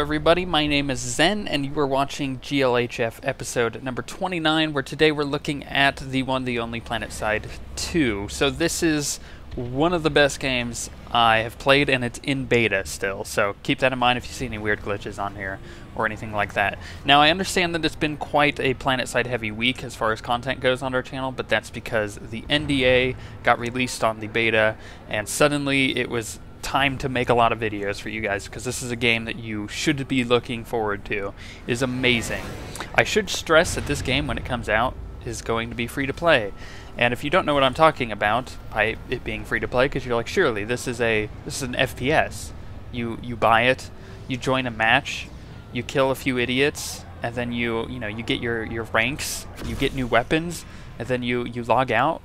everybody, my name is Zen, and you are watching GLHF episode number 29, where today we're looking at the one, the only Planetside 2. So this is one of the best games I have played, and it's in beta still, so keep that in mind if you see any weird glitches on here or anything like that. Now, I understand that it's been quite a Planetside heavy week as far as content goes on our channel, but that's because the NDA got released on the beta, and suddenly it was time to make a lot of videos for you guys, because this is a game that you should be looking forward to. It is amazing. I should stress that this game, when it comes out, is going to be free to play. And if you don't know what I'm talking about by it being free to play, because you're like, surely this is an FPS. You buy it, you join a match, you kill a few idiots, and then you get your ranks, you get new weapons, and then you log out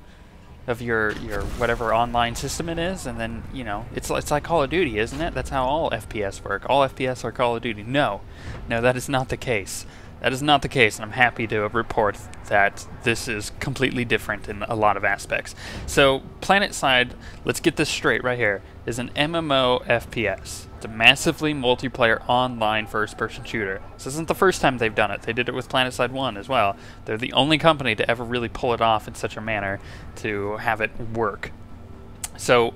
of your whatever online system it is, and then it's like Call of Duty, isn't it? That's how all FPS work. All FPS are Call of Duty. No, that is not the case. That is not the case, and I'm happy to report that this is completely different in a lot of aspects. So, Planetside, let's get this straight right here, is an MMO FPS. It's a massively multiplayer online first-person shooter. This isn't the first time they've done it. They did it with Planetside 1 as well. They're the only company to ever really pull it off in such a manner to have it work. So,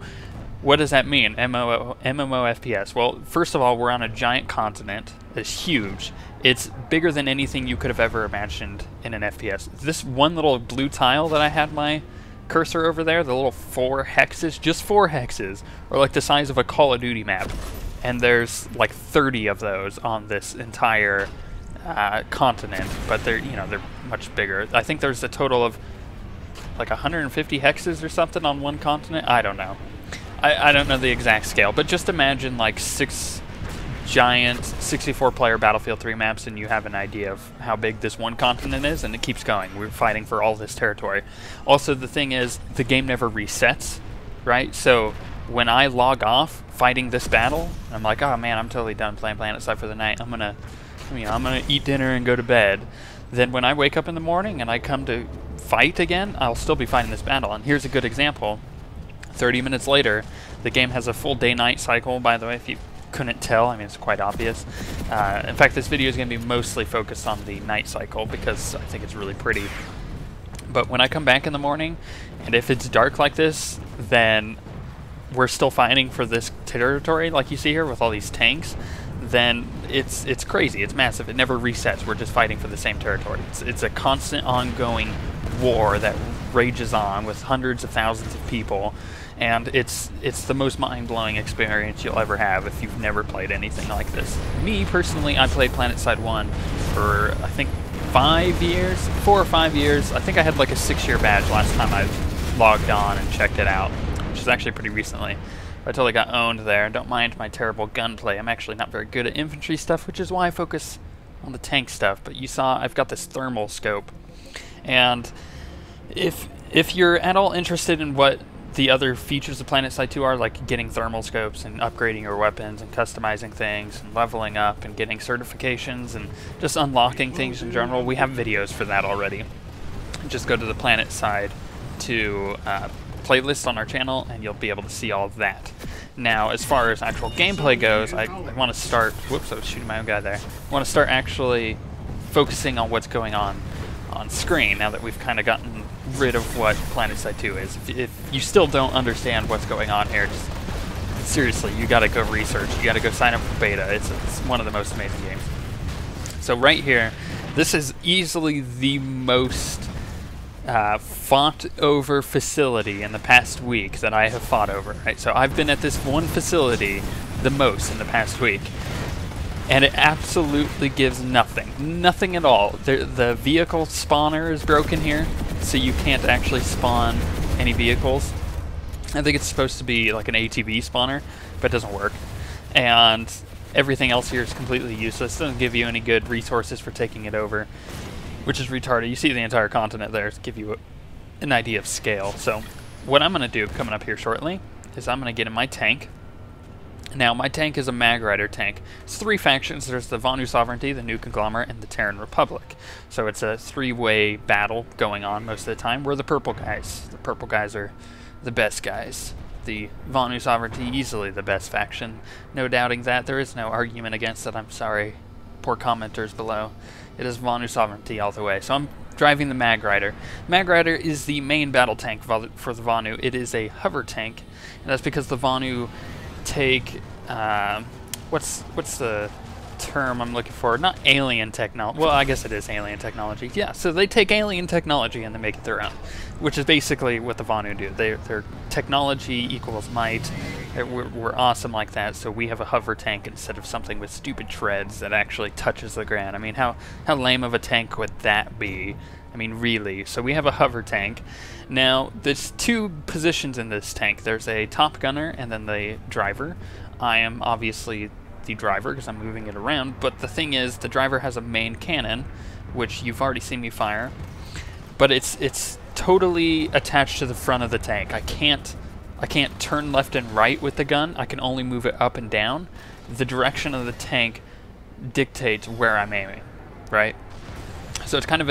what does that mean, MMO FPS? Well, first of all, we're on a giant continent. It's huge. It's bigger than anything you could have ever imagined in an FPS. This one little blue tile that I had my cursor over there, the little 4 hexes, just 4 hexes, are like the size of a Call of Duty map. And there's like 30 of those on this entire continent, but they're much bigger. I think there's a total of like 150 hexes or something on one continent. I don't know. I don't know the exact scale, but just imagine like 6 giant 64-player Battlefield 3 maps, and you have an idea of how big this one continent is, and it keeps going. We're fighting for all this territory. Also, the thing is, the game never resets, right? So when I log off fighting this battle, I'm like, oh man, I'm totally done playing Planetside for the night. I'm gonna eat dinner and go to bed. Then when I wake up in the morning and I come to fight again, I'll still be fighting this battle. And here's a good example. 30 minutes later, the game has a full day-night cycle, by the way, if you couldn't tell. I mean, it's quite obvious. In fact, this video is going to be mostly focused on the night cycle because I think it's really pretty. But when I come back in the morning, and if it's dark like this, then we're still fighting for this territory, like you see here with all these tanks, then it's crazy. It's massive. It never resets. We're just fighting for the same territory. It's a constant ongoing war that rages on with hundreds of thousands of people, and it's the most mind-blowing experience you'll ever have if you've never played anything like this. Me, personally, I played Planetside 1 for, I think, 4 or 5 years. I think I had like a 6-year badge last time I logged on and checked it out, which is actually pretty recently. I totally got owned there. Don't mind my terrible gunplay. I'm actually not very good at infantry stuff, which is why I focus on the tank stuff. But you saw I've got this thermal scope. And if you're at all interested in what the other features of Planetside 2 are, like getting thermal scopes and upgrading your weapons and customizing things and leveling up and getting certifications and just unlocking things in general, we have videos for that already. Just go to the Planetside 2 playlist on our channel and you'll be able to see all of that. Now, as far as actual gameplay goes, I want to start... Whoops, I was shooting my own guy there. I want to start actually focusing on what's going on screen, now that we've kind of gotten rid of what Planetside 2 is. If you still don't understand what's going on here, just seriously, you gotta go research. You gotta go sign up for beta. It's one of the most amazing games. So right here, this is easily the most fought over facility in the past week that I have fought over. Right? So I've been at this one facility the most in the past week, and it absolutely gives nothing at all. The vehicle spawner is broken here, so you can't actually spawn any vehicles. I think it's supposed to be like an ATV spawner, but it doesn't work. And everything else here is completely useless. It doesn't give you any good resources for taking it over, which is retarded. You see the entire continent there to give you an idea of scale. So what I'm going to do coming up here shortly is I'm going to get in my tank. Now, my tank is a Mag Rider tank. It's 3 factions. There's the Vonu Sovereignty, the New Conglomerate, and the Terran Republic. So it's a 3-way battle going on most of the time. We're the purple guys. The purple guys are the best guys. the Vonu Sovereignty, easily the best faction. No doubting that. There is no argument against it. I'm sorry, poor commenters below. It is Vonu Sovereignty all the way. So I'm driving the Mag Rider. Mag Rider is the main battle tank for the Vonu. It is a hover tank, and that's because the Vonu take what's the term I'm looking for? Not alien technology. Well, I guess it is alien technology. Yeah, so they take alien technology and they make it their own, which is basically what the Vonu do. Their technology equals might. We're awesome like that, so we have a hover tank instead of something with stupid treads that actually touches the ground. I mean, how lame of a tank would that be? I mean, really. So we have a hover tank. Now, there's two positions in this tank. There's a top gunner and then the driver. I am obviously the driver because I'm moving it around, but the thing is, the driver has a main cannon, which you've already seen me fire, but it's totally attached to the front of the tank. I can't turn left and right with the gun. I can only move it up and down. The direction of the tank dictates where I'm aiming, right? So it's kind of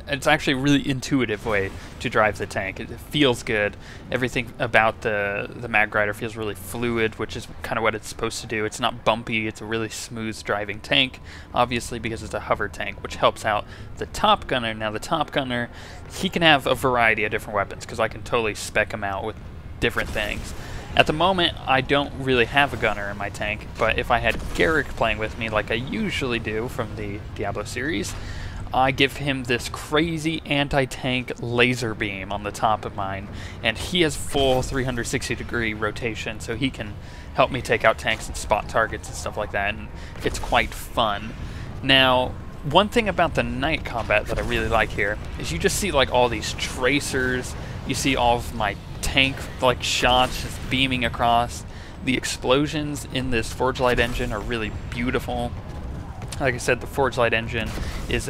it's actually a really intuitive way to drive the tank. It feels good. Everything about the Mag Rider feels really fluid, which is kind of what it's supposed to do. It's not bumpy. It's a really smooth driving tank, obviously because it's a hover tank, which helps out the Top Gunner. Now the Top Gunner, he can have a variety of different weapons because I can totally spec him out with different things. At the moment, I don't really have a gunner in my tank, but if I had Garrick playing with me like I usually do from the Diablo series, I give him this crazy anti-tank laser beam on the top of mine, and he has full 360-degree rotation, so he can help me take out tanks and spot targets and stuff like that, and it's quite fun. Now, one thing about the night combat that I really like here is you just see like all these tracers, you see all of my tank like shots just beaming across. The explosions in this Forge Light engine are really beautiful. Like I said, the Forge Light engine is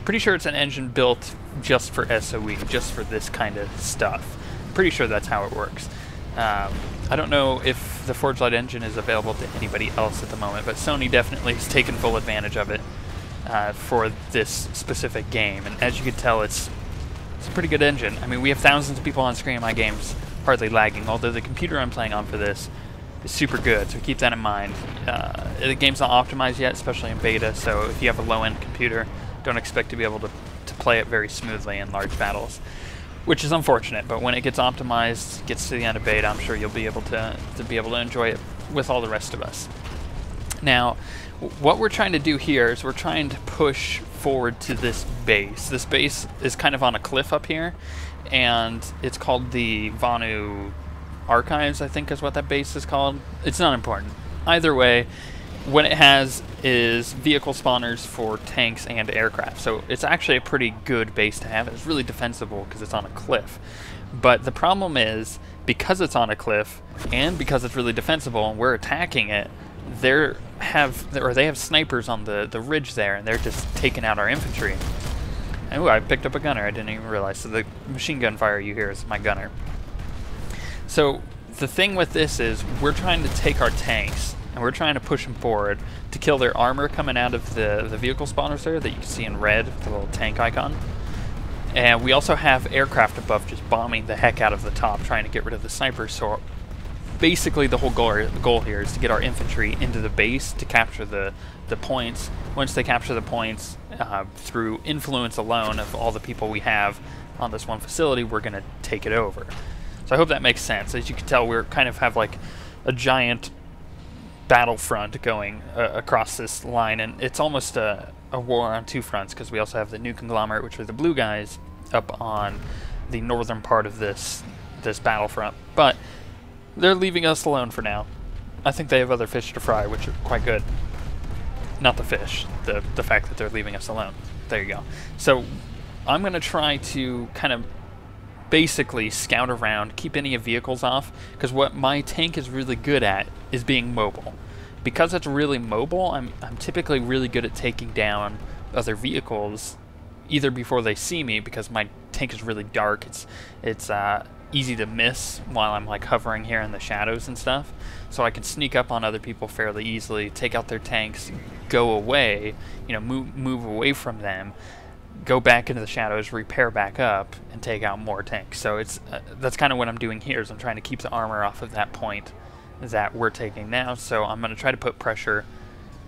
pretty sure it's an engine built just for SOE, just for this kind of stuff. Pretty sure that's how it works. I don't know if the Forge Light engine is available to anybody else at the moment, but Sony definitely has taken full advantage of it for this specific game. And as you can tell, it's a pretty good engine. I mean, we have thousands of people on screen, my game's hardly lagging, although the computer I'm playing on for this is super good, so keep that in mind. The game's not optimized yet, especially in beta, so if you have a low-end computer, don't expect to be able to play it very smoothly in large battles, which is unfortunate, but when it gets optimized, gets to the end of beta, I'm sure you'll be able to enjoy it with all the rest of us. Now, what we're trying to do here is we're trying to push forward to this base. This base is kind of on a cliff up here, and it's called the Vonu Archives, I think is what that base is called. It's not important. Either way, what it has is vehicle spawners for tanks and aircraft. So it's actually a pretty good base to have. It's really defensible because it's on a cliff. But the problem is, because it's on a cliff and because it's really defensible and we're attacking it, they have snipers on the ridge there, and they're just taking out our infantry. Oh, I picked up a gunner. I didn't even realize. So the machine gun fire you hear is my gunner. So the thing with this is we're trying to take our tanks and we're trying to push them forward to kill their armor coming out of the vehicle spawners there that you can see in red, the little tank icon. And we also have aircraft above just bombing the heck out of the top, trying to get rid of the snipers. So basically the whole goal here is to get our infantry into the base to capture the points. Once they capture the points, through influence alone of all the people we have on this one facility, we're going to take it over. So I hope that makes sense. As you can tell, we're kind of have like a giant battlefront going across this line, and it's almost a war on two fronts, because we also have the new conglomerate, which are the blue guys, up on the northern part of this battlefront. But they're leaving us alone for now. I think they have other fish to fry, which are quite good. Not the fish, the fact that they're leaving us alone. There you go. So I'm going to try to kind of basically scout around, keep any vehicles off, because what my tank is really good at is being mobile. Because it's really mobile, I'm typically really good at taking down other vehicles either before they see me, because my tank is really dark. It's easy to miss while I'm like hovering here in the shadows and stuff, so I can sneak up on other people fairly easily, take out their tanks, go away, you know, move away from them, go back into the shadows, repair back up, and take out more tanks. So it's that's kind of what I'm doing here, is I'm trying to keep the armor off of that point that we're taking now. So I'm going to try to put pressure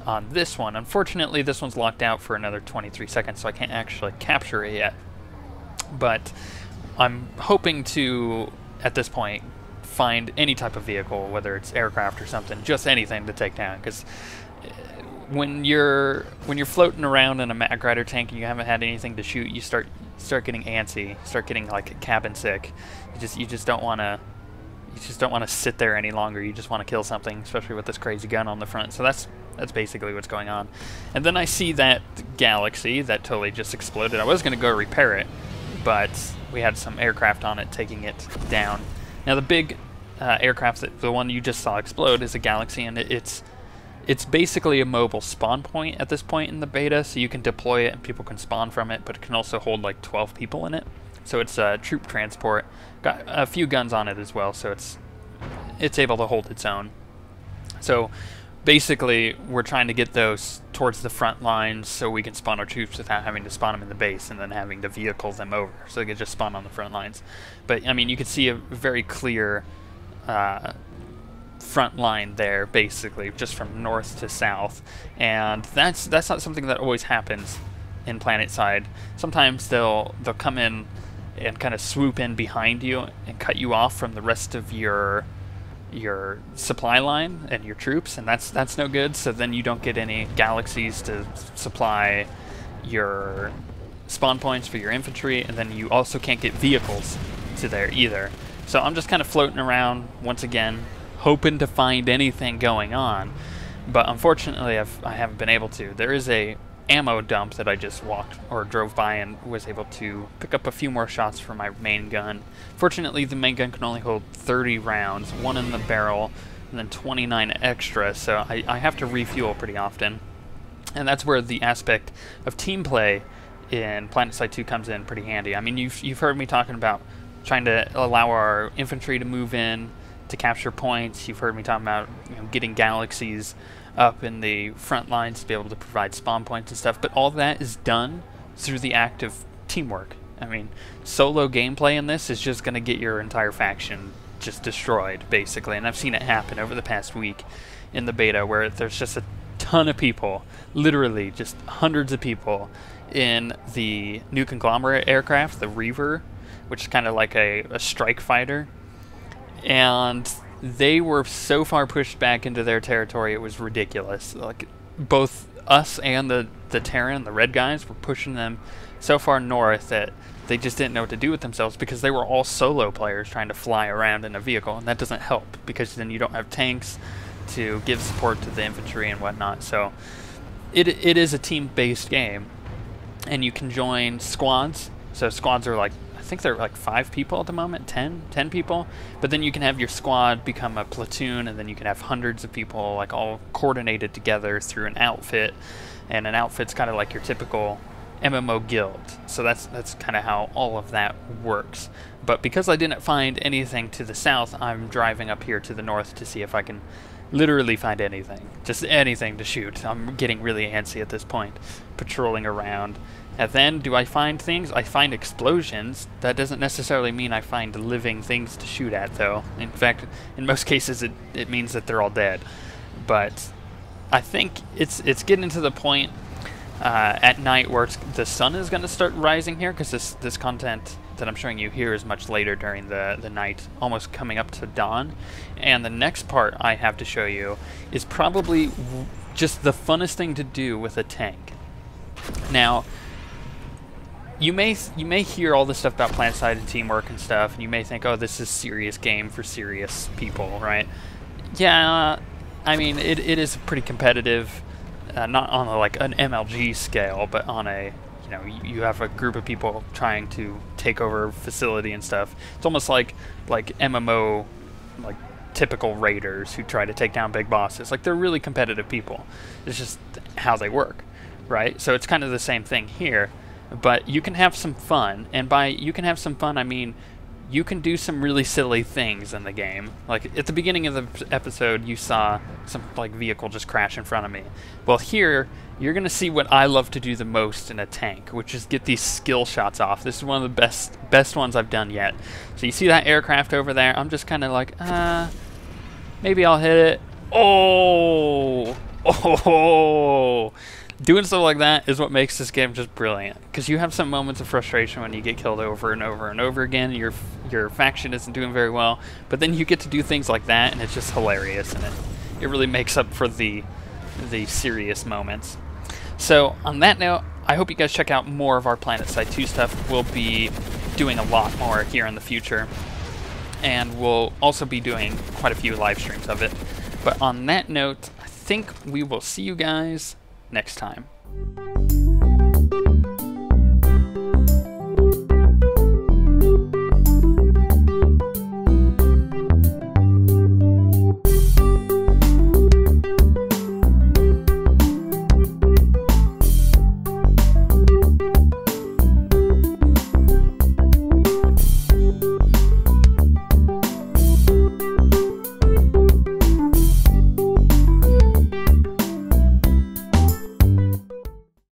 on this one. Unfortunately, this one's locked out for another 23 seconds, so I can't actually capture it yet. But I'm hoping to, at this point, find any type of vehicle, whether it's aircraft or something, just anything to take down, because when you're floating around in a mag rider tank and you haven't had anything to shoot, you start getting antsy, start getting like cabin sick. You just don't want to sit there any longer. You just want to kill something, especially with this crazy gun on the front. So that's basically what's going on. And then I see that galaxy that totally just exploded. I was going to go repair it, but we had some aircraft on it taking it down. Now the big aircraft, the one you just saw explode, is a galaxy, and it's basically a mobile spawn point at this point in the beta, so you can deploy it and people can spawn from it, but it can also hold like 12 people in it. So it's a troop transport. Got a few guns on it as well, so it's able to hold its own. So basically we're trying to get those towards the front lines so we can spawn our troops without having to spawn them in the base and then having to vehicle them over, so they can just spawn on the front lines. But I mean, you can see a very clear front line there, basically, just from north to south, and that's not something that always happens in Planetside. Sometimes they'll come in and kind of swoop in behind you and cut you off from the rest of your supply line and your troops, and that's no good. So then you don't get any galaxies to supply your spawn points for your infantry, and then you also can't get vehicles to there either. So I'm just kind of floating around once again, hoping to find anything going on, but unfortunately I haven't been able to. There is a ammo dump that I just drove by and was able to pick up a few more shots for my main gun. Fortunately, the main gun can only hold 30 rounds, 1 in the barrel, and then 29 extra, so I have to refuel pretty often. And that's where the aspect of team play in Planetside 2 comes in pretty handy. I mean, you've heard me talking about trying to allow our infantry to move in to capture points. You've heard me talking about getting galaxies up in the front lines to be able to provide spawn points and stuff, but all that is done through the act of teamwork. I mean, solo gameplay in this is just going to get your entire faction just destroyed, basically, and I've seen it happen over the past week in the beta, where there's just a ton of people, literally just hundreds of people, in the new conglomerate aircraft, the Reaver, which is kind of like a strike fighter, and they were so far pushed back into their territory it was ridiculous. Like, both us and the Terran, the red guys, were pushing them so far north that they just didn't know what to do with themselves, because they were all solo players trying to fly around in a vehicle, and that doesn't help because then you don't have tanks to give support to the infantry and whatnot. So it is a team-based game, and you can join squads. So squads are like, I think they're like 5 people at the moment, 10 people, but then you can have your squad become a platoon, and then you can have hundreds of people like all coordinated together through an outfit, and an outfit's kind of like your typical MMO guild. So that's kind of how all of that works. But because I didn't find anything to the south, I'm driving up here to the north to see if I can literally find anything, just anything to shoot. I'm getting really antsy at this point, patrolling around. And then, do I find things? I find explosions. That doesn't necessarily mean I find living things to shoot at, though. In fact, in most cases, it means that they're all dead. But I think it's getting to the point at night where the sun is going to start rising here, because this content that I'm showing you here is much later during the night, almost coming up to dawn. And the next part I have to show you is probably just the funnest thing to do with a tank. Now, you may hear all this stuff about Planetside and teamwork and stuff, and you may think, oh, this is a serious game for serious people, right? Yeah, I mean, it is pretty competitive, not on like an MLG scale, but on a, you have a group of people trying to take over a facility and stuff. It's almost like MMO, like typical raiders who try to take down big bosses. Like, they're really competitive people. It's just how they work, right? So it's kind of the same thing here. But you can have some fun, and by you can have some fun, I mean you can do some really silly things in the game. Like, at the beginning of the episode, you saw some, like, vehicle just crash in front of me. Well, here, you're going to see what I love to do the most in a tank, which is get these skill shots off. This is one of the best ones I've done yet. So you see that aircraft over there? I'm just kind of like, maybe I'll hit it. Oh! Oh! Doing stuff like that is what makes this game just brilliant, because you have some moments of frustration when you get killed over and over and over again. Your faction isn't doing very well, but then you get to do things like that, and it's just hilarious, and it really makes up for the serious moments. So on that note, I hope you guys check out more of our Planetside 2 stuff. We'll be doing a lot more here in the future, and we'll also be doing quite a few live streams of it. But on that note, I think we will see you guys next time.